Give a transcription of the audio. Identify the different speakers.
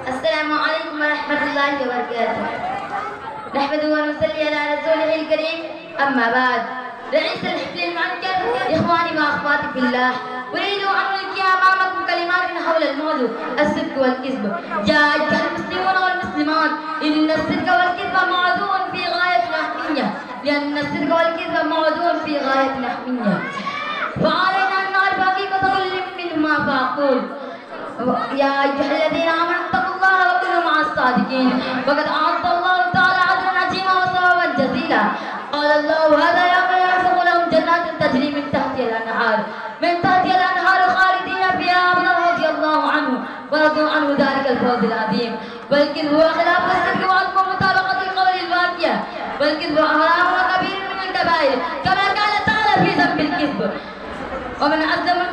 Speaker 1: السلام عليكم ورحمة الله وبركاته. نحمده ونصلي على رسوله الكريم. أما بعد، رئيس الحفل المعنكر، إخواني وأخواتي في الله، أريد أن ألقي أمامكم كلمات حول الموضوع الصدق والكذب. يا أيها المسلمون والمسلمات، إن الصدق والكذب موضوع في غاية الأهمية، لأن الصدق والكذب موضوع في غاية الأهمية، فعلينا أن نعرف حقيقة كل منهما. فأقول يا أيها الذين آمنوا اتقوا الله وكونوا مع الصادقين، وقد أعد الله تعالى أجرا عظيما وثوابا جزيلا. قال الله هذا يوم يرزق لهم جنات تجري من تحتها الأنهار خالدين فيها أبدا رضي الله عنه ورضوا عنه ذلك الفوز العظيم. والكذب هو خلاف الصدق وعدم مطابقة القول الواقع، والكذب حرام وكبير من الكبائر، كما قال تعالى في ذنب الكذب: ومن أظلم